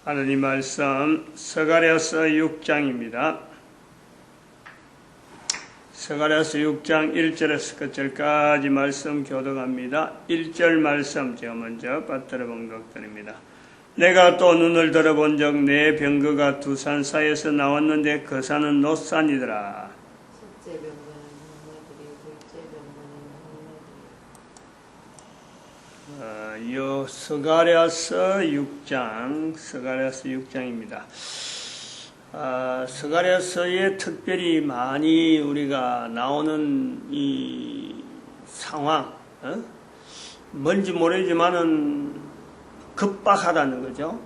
하느님 말씀 스가랴서 6장입니다. 스가랴서 6장 1절에서 끝절까지 말씀 교독합니다. 1절 말씀 제가 먼저 받들어 봉독드립니다. 내가 또 눈을 들어본 적 내 병거가 두 산 사이에서 나왔는데 그 산은 놋산이더라. 첫째 병거는 홍매들이, 둘째 병거는 요 스가랴서 6장입니다. 스가랴서에 특별히 많이 우리가 나오는 이 상황, 뭔지 모르지만은 급박하다는 거죠.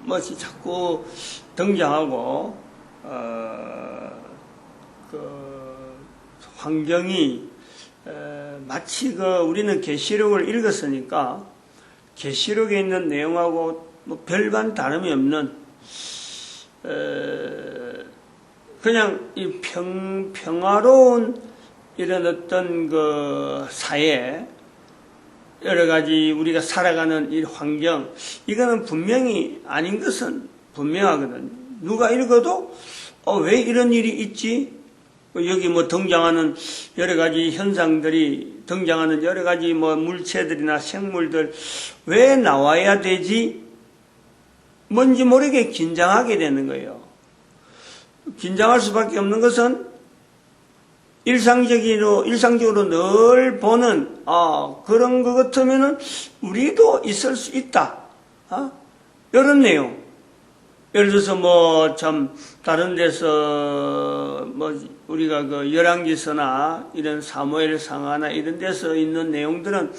뭐지 자꾸 등장하고, 그 환경이 마치 우리는 계시록을 읽었으니까 계시록에 있는 내용하고 뭐 별반 다름이 없는 그냥 이 평화로운 이런 어떤 그 사회, 여러 가지 우리가 살아가는 이 환경, 이거는 분명히 아닌 것은 분명하거든. 누가 읽어도 왜 이런 일이 있지? 여기 뭐 등장하는 여러 가지 현상들이, 등장하는 여러 가지 뭐 물체들이나 생물들 왜 나와야 되지? 뭔지 모르게 긴장하게 되는 거예요. 긴장할 수밖에 없는 것은 일상적으로 늘 보는, 그런 것 같으면은 우리도 있을 수 있다. 이런 내용. 예를 들어서 뭐 참 다른 데서 뭐 우리가 그 열왕기서나 이런 사무엘 상하나 이런 데서 있는 내용들은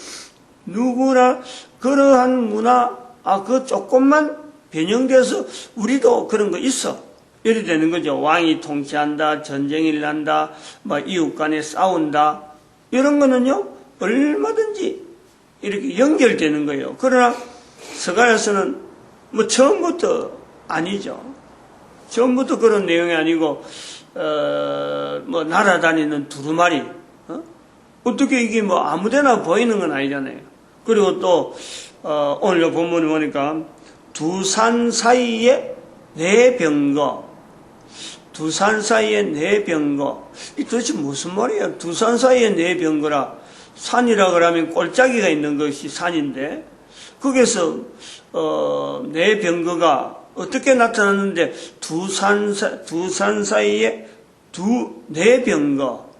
누구나 그러한 문화, 그 조금만 변형돼서 우리도 그런 거 있어. 이래 되는 거죠. 왕이 통치한다, 전쟁이 일난다, 뭐 이웃 간에 싸운다. 이런 거는요, 얼마든지 이렇게 연결되는 거예요. 그러나 스가랴서는 뭐 처음부터 아니죠. 처음부터 그런 내용이 아니고, 뭐 날아다니는 두루마리, 어떻게 이게 뭐 아무데나 보이는 건 아니잖아요. 그리고 또 오늘 본문을 보니까 두 산 사이에 네 병거, 두 산 사이에 네 병거. 이 도대체 무슨 말이에요? 두 산 사이에 네 병거라. 산이라 그러면 골짜기가 있는 것이 산인데, 거기서 네 병거가 어떻게 나타났는데 두 산 사이에 네 병거.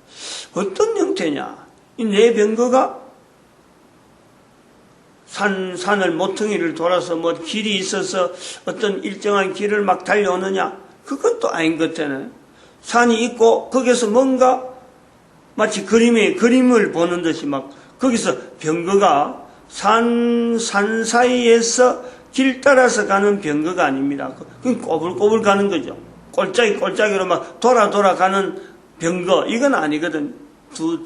어떤 형태냐? 이 네 병거가 산을 모퉁이를 돌아서 뭐 길이 있어서 어떤 일정한 길을 막 달려오느냐? 그건 또 아닌 것 같아요. 산이 있고 거기서 뭔가 마치 그림을 보는 듯이 막 거기서 병거가 산 사이에서 길 따라서 가는 병거가 아닙니다. 그건 꼬불꼬불 가는 거죠. 꼴짜기로 막 돌아가는 병거. 이건 아니거든. 두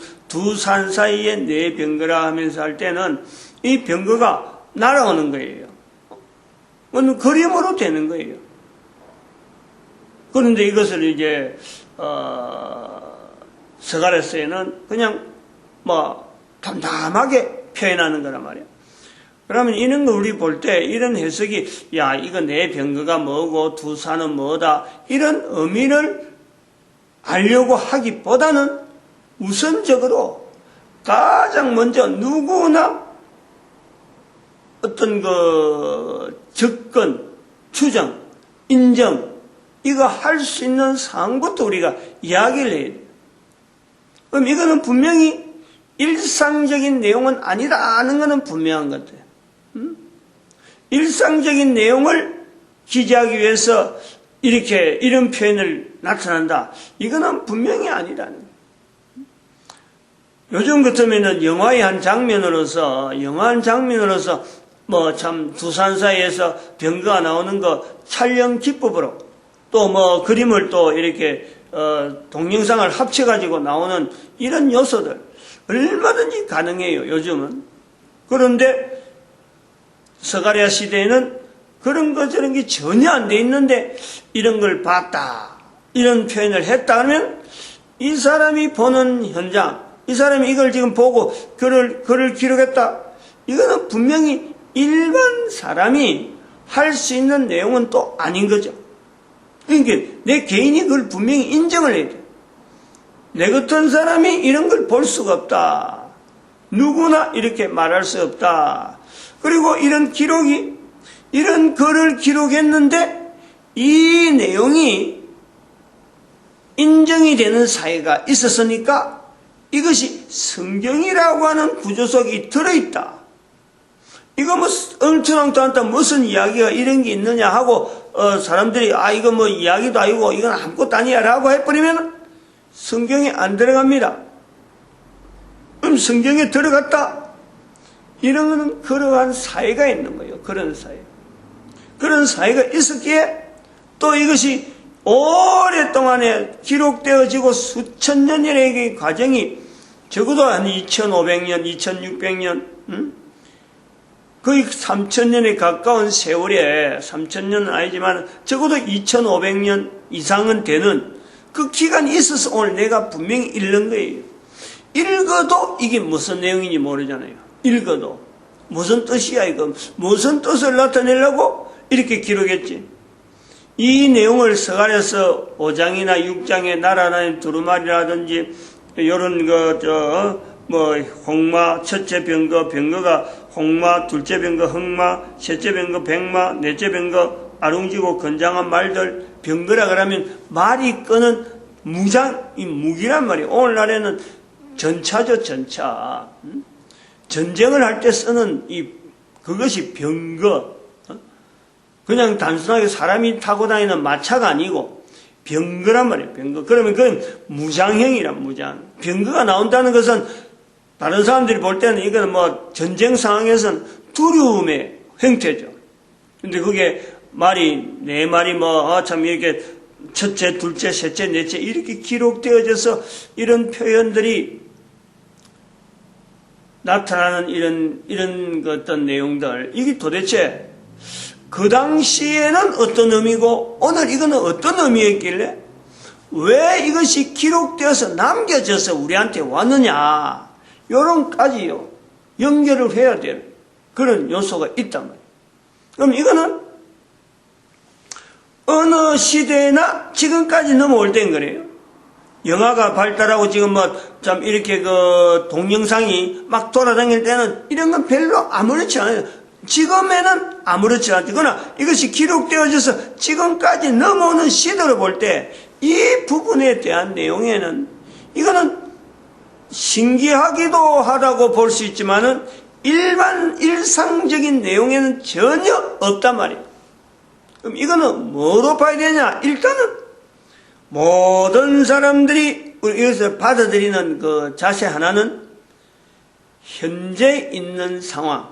산 사이에 네 병거라 하면서 할 때는 이 병거가 날아오는 거예요. 그림으로 되는 거예요. 그런데 이것을 이제 스가랴서에는 그냥 뭐 담담하게 표현하는 거란 말이에요. 그러면 이런 거 우리 볼 때 이런 해석이 이거 내 병거가 뭐고 두 산은 뭐다, 이런 의미를 알려고 하기보다는 우선적으로 가장 먼저 누구나 어떤 그 접근, 추정, 인정, 이거 할 수 있는 상황부터 우리가 이야기를 해야 돼요. 그럼 이거는 분명히 일상적인 내용은 아니라는 것은 분명한 것 같아요. 일상적인 내용을 기재하기 위해서 이런 표현을 나타난다. 이거는 분명히 아니라는 거예요. 요즘 같으면은 영화 한 장면으로서 뭐 참 두산 사이에서 병거가 나오는 거 촬영 기법으로 또 뭐 그림을 또 이렇게 동영상을 합쳐가지고 나오는 이런 요소들 얼마든지 가능해요, 요즘은. 그런데 스가랴 시대에는 그런 거 저런 게 전혀 안 돼 있는데 이런 걸 봤다, 이런 표현을 했다 하면 이 사람이 보는 현장, 이 사람이 이걸 지금 보고 글을 기록했다, 이거는 분명히 일반 사람이 할 수 있는 내용은 또 아닌 거죠. 그러니까 내 개인이 그걸 분명히 인정을 해야 돼. 내 같은 사람이 이런 걸 볼 수가 없다. 누구나 이렇게 말할 수 없다. 그리고 이런 기록이, 이런 글을 기록했는데 이 내용이 인정이 되는 사회가 있었으니까 이것이 성경이라고 하는 구조 속에 들어있다. 이거 뭐 엉뚱한다 무슨 이야기가 이런 게 있느냐 하고 사람들이 이거 뭐 이야기도 아니고 이건 아무것도 아니야 라고 해버리면 성경에 안 들어갑니다. 그럼 성경에 들어갔다. 이런 거는 그러한 사회가 있는 거예요. 그런 사회. 그런 사회가 있었기에 또 이것이 오랫동안에 기록되어지고 수천 년의 과정이 적어도 한 2500년, 2600년, 거의 3000년에 가까운 세월에 3000년은 아니지만 적어도 2500년 이상은 되는 그 기간이 있어서 오늘 내가 분명히 읽는 거예요. 읽어도 이게 무슨 내용인지 모르잖아요. 읽어도 무슨 뜻이야 이거, 무슨 뜻을 나타내려고 이렇게 기록했지. 이 내용을 서간에서 5장이나 6장에 나라나는 두루마리라든지 이런 홍마, 첫째 병거, 병거가 홍마, 둘째 병거 흑마, 셋째 병거 백마, 넷째 병거 아룽지고 건장한 말들, 병거라 그러면 말이 끄는 이 무기란 말이에요. 오늘날에는 전차죠, 전차. 전쟁을 할 때 쓰는 그것이 병거. 그냥 단순하게 사람이 타고 다니는 마차가 아니고 병거란 말이에요. 병거. 그러면 그건 무장형이란 무장. 병거가 나온다는 것은 다른 사람들이 볼 때는 이거는 뭐 전쟁 상황에서는 두려움의 형태죠. 근데 그게 네 말이 참 이렇게 첫째, 둘째, 셋째, 넷째 이렇게 기록되어져서 이런 표현들이 나타나는 이런 어떤 내용들, 이게 도대체 그 당시에는 어떤 의미고 오늘 이거는 어떤 의미였길래 왜 이것이 기록되어서 남겨져서 우리한테 왔느냐, 요런까지요 연결을 해야 될 그런 요소가 있단 말이에요. 그럼 이거는 어느 시대나 지금까지 넘어올 때인 거래요. 영화가 발달하고 지금 참 이렇게 동영상이 막 돌아다닐 때는 이런 건 별로 아무렇지 않아요. 지금에는 아무렇지 않지. 그러나 이것이 기록되어져서 지금까지 넘어오는 시대로 볼 때 이 부분에 대한 내용에는 이거는 신기하기도 하다고 볼 수 있지만은 일상적인 내용에는 전혀 없단 말이에요. 그럼 이거는 뭐로 봐야 되냐? 일단은 모든 사람들이 이것을 받아들이는 그 자세 하나는 현재 있는 상황,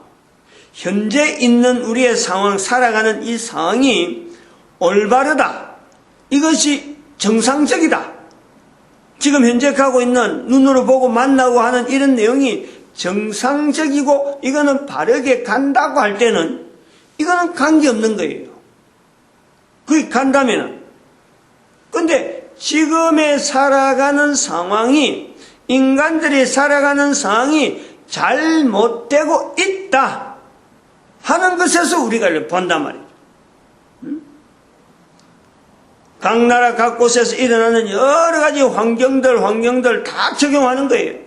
현재 있는 우리의 상황, 살아가는 이 상황이 올바르다. 이것이 정상적이다. 지금 현재 가고 있는 눈으로 보고 만나고 하는 이런 내용이 정상적이고 이거는 바르게 간다고 할 때는 이거는 관계없는 거예요. 그게 간다면은. 근데 지금의 살아가는 상황이, 인간들이 살아가는 상황이 잘못되고 있다 하는 것에서 우리가 본단 말이죠. 각 나라 각 곳에서 일어나는 여러 가지 환경들 다 적용하는 거예요.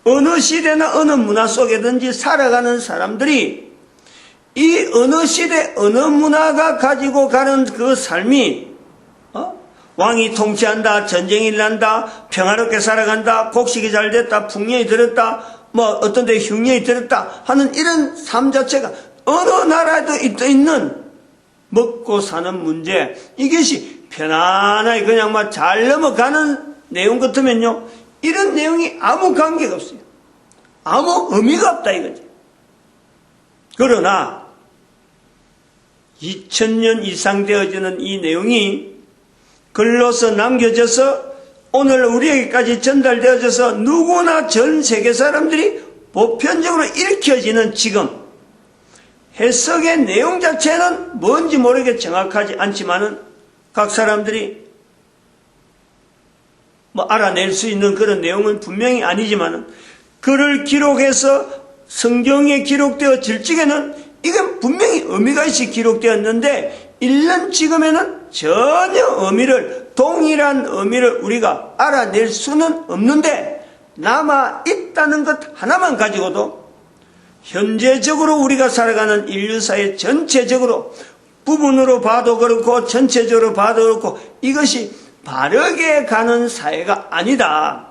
어느 시대나 어느 문화 속에든지 살아가는 사람들이 이 어느 시대 어느 문화가 가지고 가는 그 삶이 왕이 통치한다, 전쟁이 일난다, 평화롭게 살아간다, 곡식이 잘 됐다, 풍년이 들었다, 어떤 데 흉년이 들었다 하는 이런 삶 자체가 어느 나라에도 있는 먹고 사는 문제, 이것이 편안하게 그냥 잘 넘어가는 내용 같으면요, 이런 내용이 아무 관계가 없어요. 아무 의미가 없다 이거지. 그러나 2000년 이상 되어지는 이 내용이 글로서 남겨져서 오늘 우리에게까지 전달되어져서 누구나 전 세계 사람들이 보편적으로 읽혀지는 지금 해석의 내용 자체는 뭔지 모르게 정확하지 않지만은 각 사람들이 알아낼 수 있는 그런 내용은 분명히 아니지만은 그를 기록해서 성경에 기록되어질 적에는 이건 분명히 의미가 있이 기록되었는데 읽는 지금에는 전혀 동일한 의미를 우리가 알아낼 수는 없는데 남아 있다는 것 하나만 가지고도 현재적으로 우리가 살아가는 인류사회 전체적으로 부분으로 봐도 그렇고 전체적으로 봐도 그렇고 이것이 바르게 가는 사회가 아니다.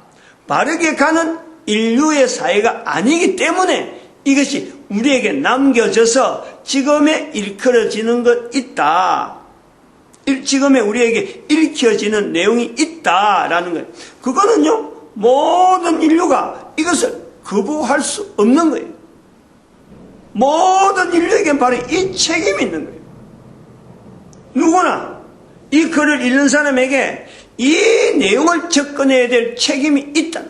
바르게 가는 인류의 사회가 아니기 때문에 이것이 우리에게 남겨져서 지금에 일컬어지는 것 있다. 지금에 우리에게 읽혀지는 내용이 있다라는 거예요. 그거는요, 모든 인류가 이것을 거부할 수 없는 거예요. 모든 인류에게 바로 이 책임이 있는 거예요. 누구나 이 글을 읽는 사람에게 이 내용을 접근해야 될 책임이 있다.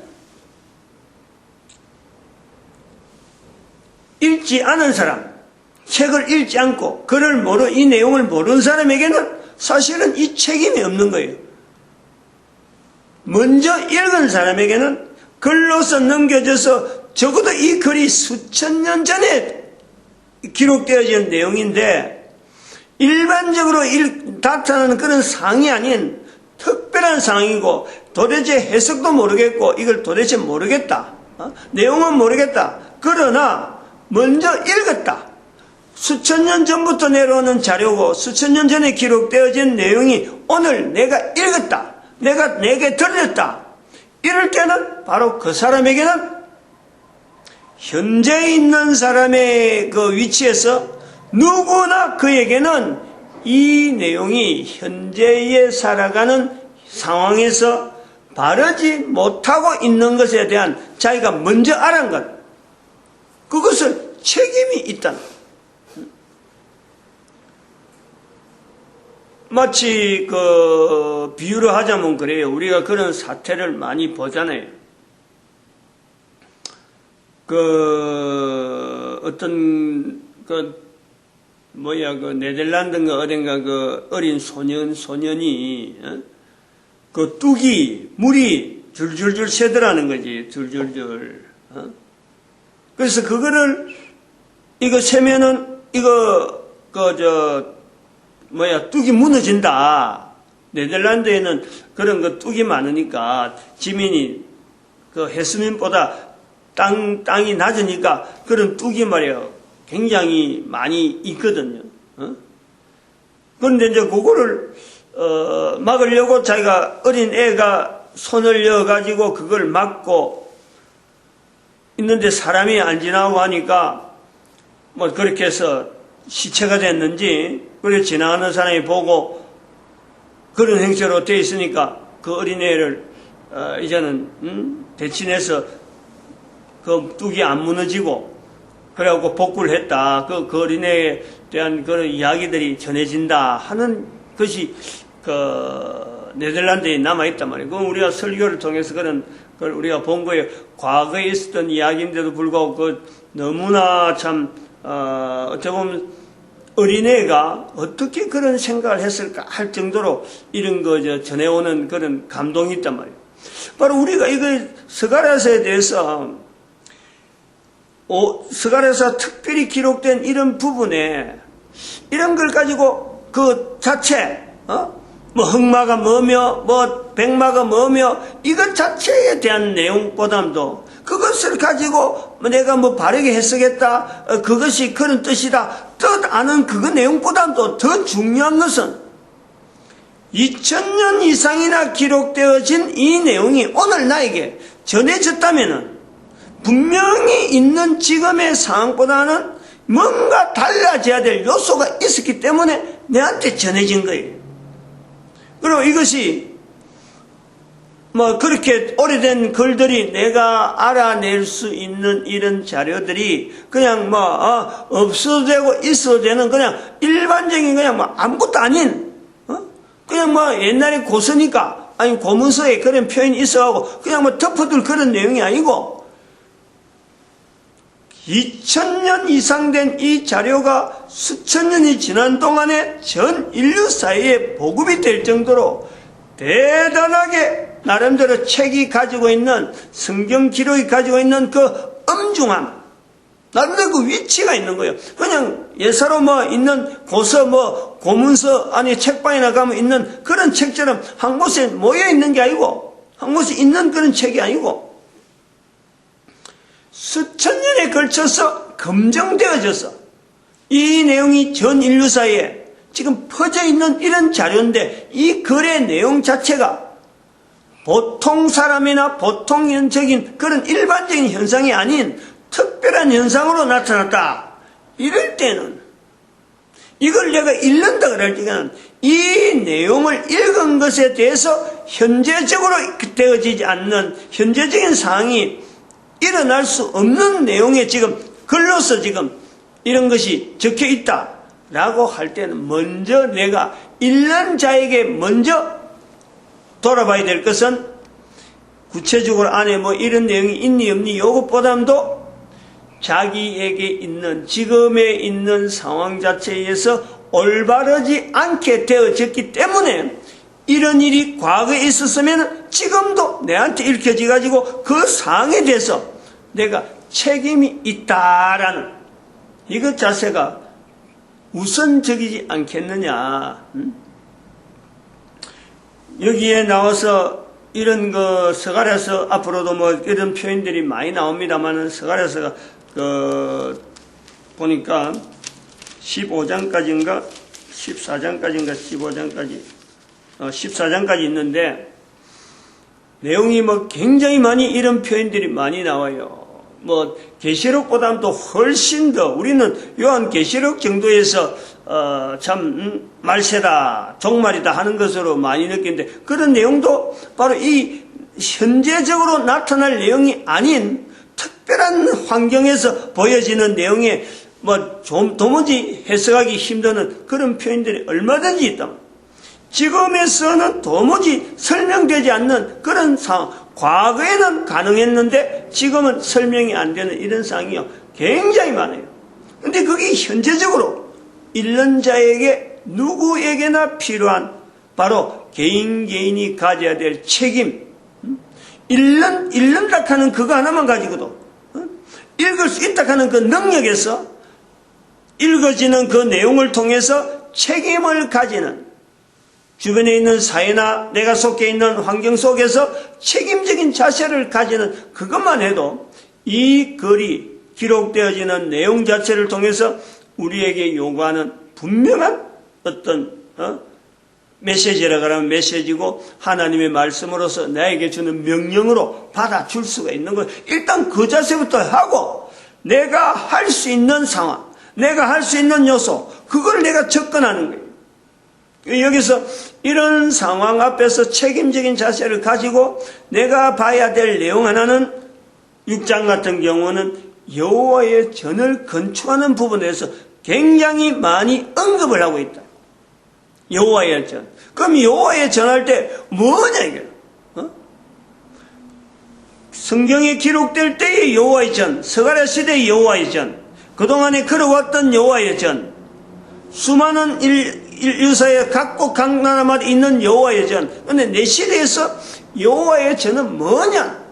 읽지 않은 사람, 책을 읽지 않고 이 내용을 모르는 사람에게는 사실은 이 책임이 없는 거예요. 먼저 읽은 사람에게는 글로서 넘겨져서 적어도 이 글이 수천 년 전에 기록되어진 내용인데 일반적으로 나타나는 그런 상이 아닌 특별한 상이고 도대체 해석도 모르겠고 이걸 도대체 모르겠다. 내용은 모르겠다. 그러나 먼저 읽었다. 수천 년 전부터 내려오는 자료고 수천 년 전에 기록되어진 내용이 오늘 내가 읽었다. 내게 들렸다. 이럴 때는 바로 그 사람에게는 현재 있는 사람의 그 위치에서 누구나 그에게는 이 내용이 현재에 살아가는 상황에서 바르지 못하고 있는 것에 대한 자기가 먼저 알은 것, 그것을 책임이 있다. 마치 그 비유를 하자면 그래요. 우리가 그런 사태를 많이 보잖아요. 그 네덜란드인가 어딘가 그 어린 소년이 그 물이 줄줄줄 새더라는 거지. 줄줄줄. 그래서 그거를 이거 세면은 뚝이 무너진다. 네덜란드에는 그런 거 뚝이 많으니까 지민이 그 해수면보다 땅이 낮으니까 그런 뚝이 말이에요. 굉장히 많이 있거든요. 그런데 이제 그거를 막으려고 자기가 어린 애가 손을 넣어가지고 그걸 막고 있는데 사람이 안 지나고 하니까 뭐 그렇게 해서 시체가 됐는지 그래 지나가는 사람이 보고 그런 행세로 돼 있으니까 그 어린애를 이제는 대신해서 그 뚝이 안 무너지고 그래갖고 복구를 했다. 그 어린애에 대한 그런 이야기들이 전해진다 하는 것이 그 네덜란드에 남아있단 말이에요. 그건 우리가 설교를 통해서 그걸 우리가 본 거예요. 과거에 있었던 이야기인데도 불구하고 너무나 참 어떻게 보면 어린애가 어떻게 그런 생각을 했을까 할 정도로 이런 거 전해오는 그런 감동이 있단 말이에요. 바로 우리가 이거 스가랴서에 대해서 스가랴서 특별히 기록된 이런 부분에 이런 걸 가지고 그 자체 뭐 흑마가 뭐며 뭐 백마가 뭐며 이것 자체에 대한 내용보다도 그것을 가지고 내가 뭐 바르게 해석했다 그것이 그런 뜻이다 뜻 아는 그거 내용보다도 더 중요한 것은 2000년 이상이나 기록되어진 이 내용이 오늘 나에게 전해졌다면은 분명히 있는 지금의 상황보다는 뭔가 달라져야 될 요소가 있었기 때문에 내한테 전해진 거예요. 그리고 이것이 뭐 그렇게 오래된 글들이 내가 알아낼 수 있는 이런 자료들이 그냥 뭐 없어도 되고 있어도 되는 그냥 일반적인 그냥 뭐 아무것도 아닌 그냥 뭐 옛날에 고서니까 아니 고문서에 그런 표현이 있어가고 그냥 뭐 덮어둘 그런 내용이 아니고 2000년 이상 된 이 자료가 수천 년이 지난 동안에 전 인류 사이에 보급이 될 정도로 대단하게 나름대로 책이 가지고 있는 성경 기록이 가지고 있는 그 엄중함 나름대로 그 위치가 있는 거예요. 그냥 예사로 뭐 있는 고서 뭐 고문서 아니 책방이나 가면 있는 그런 책처럼 한 곳에 모여 있는 게 아니고 한 곳에 있는 그런 책이 아니고 수천 년에 걸쳐서 검증되어져서 이 내용이 전 인류 사이에 지금 퍼져 있는 이런 자료인데 이 글의 내용 자체가 보통 사람이나 보통적인 그런 일반적인 현상이 아닌 특별한 현상으로 나타났다. 이럴 때는 이걸 내가 읽는다 그럴 때는 이 내용을 읽은 것에 대해서 현재적으로 되어지지 않는 현재적인 상황이 일어날 수 없는 내용에 지금 글로서 지금 이런 것이 적혀 있다라고 할 때는 먼저 내가 읽는 자에게 먼저 돌아봐야 될 것은 구체적으로 안에 뭐 이런 내용이 있니 없니 이것보다도 자기에게 있는 지금에 있는 상황 자체에서 올바르지 않게 되어졌기 때문에 이런 일이 과거에 있었으면 지금도 내한테 읽혀져 가지고 그 상황에 대해서 내가 책임이 있다라는 이것 자체가 우선적이지 않겠느냐. 여기에 나와서 이런 거 서가랴서 앞으로도 뭐 이런 표현들이 많이 나옵니다만은 서가랴서가 보니까 15장까지인가 14장까지인가 15장까지 14장까지 있는데 내용이 뭐 굉장히 많이 이런 표현들이 많이 나와요. 뭐 계시록보다는 또 훨씬 더 우리는 요한 계시록 정도에서 참 말세다 종말이다 하는 것으로 많이 느끼는데 그런 내용도 바로 이 현재적으로 나타날 내용이 아닌 특별한 환경에서 보여지는 내용에 뭐 좀 도무지 해석하기 힘드는 그런 표현들이 얼마든지 있다. 지금에서는 도무지 설명되지 않는 그런 상황, 과거에는 가능했는데 지금은 설명이 안 되는 이런 상황이 굉장히 많아요. 근데 그게 현재적으로 읽는 자에게 누구에게나 필요한 바로 개인이 가져야 될 책임. 읽는다 하는 그거 하나만 가지고도 읽을 수 있다 하는 그 능력에서 읽어지는 그 내용을 통해서 책임을 가지는 주변에 있는 사회나 내가 속해 있는 환경 속에서 책임적인 자세를 가지는 그것만 해도 이 글이 기록되어지는 내용 자체를 통해서 우리에게 요구하는 분명한 어떤 메시지라고 하면 메시지고 하나님의 말씀으로서 나에게 주는 명령으로 받아줄 수가 있는 거예요. 일단 그 자세부터 하고 내가 할 수 있는 상황, 내가 할 수 있는 요소, 그걸 내가 접근하는 거예요. 여기서 이런 상황 앞에서 책임적인 자세를 가지고 내가 봐야 될 내용 하나는 6장 같은 경우는 여호와의 전을 건축하는 부분에서 굉장히 많이 언급을 하고 있다. 여호와의 전. 그럼 여호와의 전할 때 뭐냐 이게? 성경에 기록될 때의 여호와의 전, 서가랴 시대의 여호와의 전, 그동안에 걸어왔던 여호와의 전, 수많은 인류사의 각국 각 나라마다 있는 여호와의 전. 그런데 내 시대에서 여호와의 전은 뭐냐?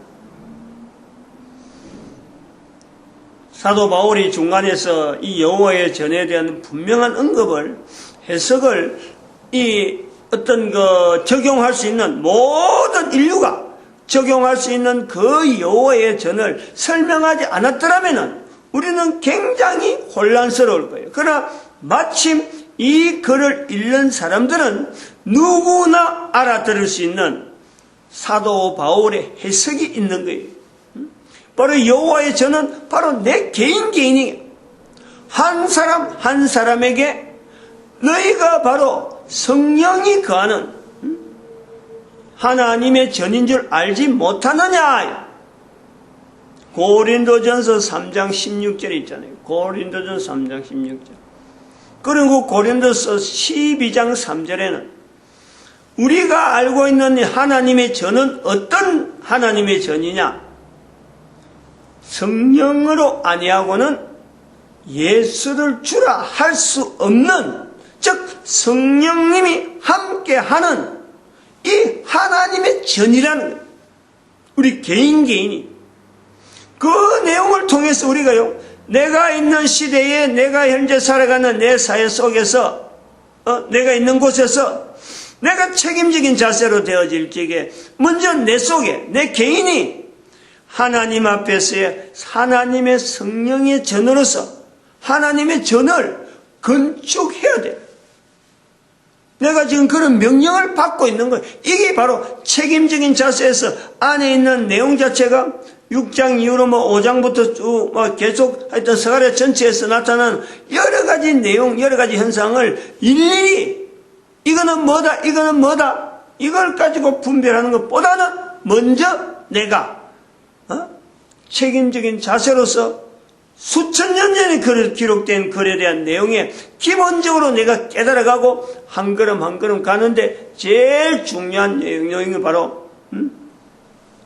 사도 바울이 중간에서 이 여호와의 전에 대한 분명한 언급을 해석을 이 어떤 적용할 수 있는 모든 인류가 적용할 수 있는 그 여호와의 전을 설명하지 않았더라면은 우리는 굉장히 혼란스러울 거예요. 그러나 마침 이 글을 읽는 사람들은 누구나 알아들을 수 있는 사도 바울의 해석이 있는 거예요. 바로 여호와의 전은 바로 내 개인이 한 사람 한 사람에게 너희가 바로 성령이 거하는 하나님의 전인 줄 알지 못하느냐. 고린도전서 3장 16절에 있잖아요. 고린도전서 3장 16절. 그리고 고린도서 12장 3절에는 우리가 알고 있는 하나님의 전은 어떤 하나님의 전이냐? 성령으로 아니하고는 예수를 주라 할 수 없는, 즉 성령님이 함께하는 이 하나님의 전이라는 거예요. 우리 개인이 그 내용을 통해서 우리가요 내가 있는 시대에 내가 현재 살아가는 내 사회 속에서 내가 있는 곳에서 내가 책임적인 자세로 되어질 적에 먼저 내 속에 내 개인이 하나님 앞에서의 하나님의 성령의 전으로서 하나님의 전을 건축해야 돼. 내가 지금 그런 명령을 받고 있는 거예요. 이게 바로 책임적인 자세에서 안에 있는 내용 자체가 6장 이후로 5장부터 쭉 계속 하여튼 스가랴 전체에서 나타나는 여러 가지 내용, 여러 가지 현상을 일일이 이거는 뭐다, 이거는 뭐다, 이걸 가지고 분별하는 것보다는 먼저 내가 책임적인 자세로서 수천 년 전에 기록된 글에 대한 내용에 기본적으로 내가 깨달아가고 한 걸음 한 걸음 가는데 제일 중요한 내용이 바로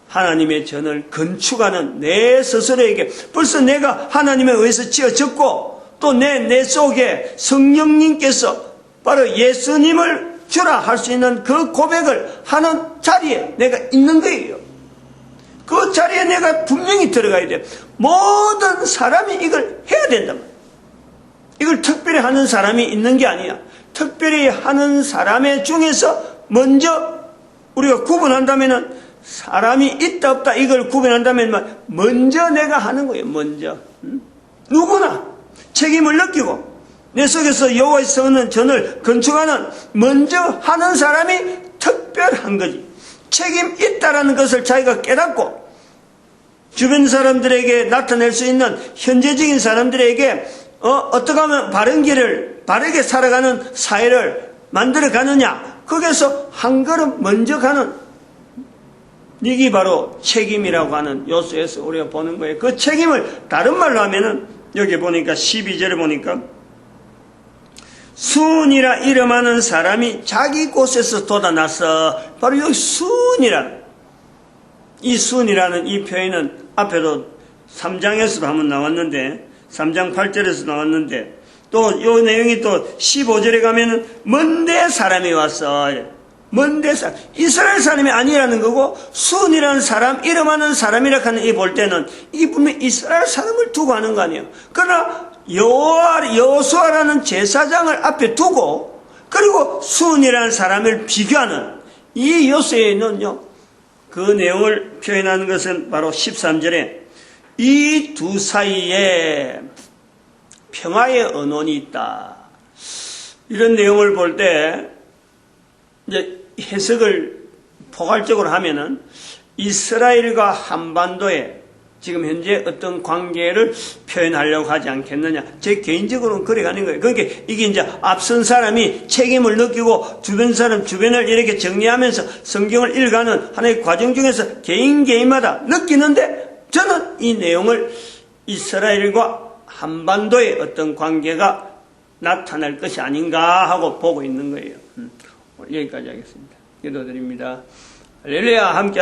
하나님의 전을 건축하는 내 스스로에게 벌써 내가 하나님에 의해서 지어졌고 또 내 속에 성령님께서 바로 예수님을 주라 할 수 있는 그 고백을 하는 자리에 내가 있는 거예요. 그 자리에 내가 분명히 들어가야 돼요. 모든 사람이 이걸 해야 된단 말이에요. 이걸 특별히 하는 사람이 있는 게 아니야. 특별히 하는 사람의 중에서 먼저 우리가 구분한다면은 사람이 있다 없다 이걸 구분한다면 먼저 내가 하는 거예요. 먼저 누구나 책임을 느끼고 내 속에서 여호와의 성은 전을 건축하는 먼저 하는 사람이 특별한 거지. 책임 있다라는 것을 자기가 깨닫고 주변 사람들에게 나타낼 수 있는 현재적인 사람들에게 어떻게 하면 바른 길을 바르게 살아가는 사회를 만들어 가느냐, 거기서 한 걸음 먼저 가는 이게 바로 책임이라고 하는 요소에서 우리가 보는 거예요. 그 책임을 다른 말로 하면은 여기 보니까 12절에 보니까 수은이라 이름하는 사람이 자기 곳에서 돋아나서 바로 여기 수은이라는 이 수은이라는 이 표현은 앞에도 3장에서도 한번 나왔는데 3장 8절에서 나왔는데 또 이 내용이 또 15절에 가면은 먼데 사람이 왔어. 먼데 사람 이스라엘 사람이 아니라는 거고 수은이라는 사람 이름하는 사람이라 하는 이 볼 때는 이게 분명히 이스라엘 사람을 두고 하는 거 아니에요. 그러나 여호수아라는 제사장을 앞에 두고 그리고 수은이라는 사람을 비교하는 이 요소에는요 그 내용을 표현하는 것은 바로 13절에 이 두 사이에 평화의 언원이 있다. 이런 내용을 볼 때 이제 해석을 포괄적으로 하면은 이스라엘과 한반도에 지금 현재 어떤 관계를 표현하려고 하지 않겠느냐. 제 개인적으로는 그래 가는 거예요. 그러니까 이게 이제 앞선 사람이 책임을 느끼고 주변 사람, 주변을 이렇게 정리하면서 성경을 읽어가는 하나의 과정 중에서 개인마다 느끼는데 저는 이 내용을 이스라엘과 한반도의 어떤 관계가 나타날 것이 아닌가 하고 보고 있는 거예요. 여기까지 하겠습니다. 기도드립니다. 할렐루야. 함께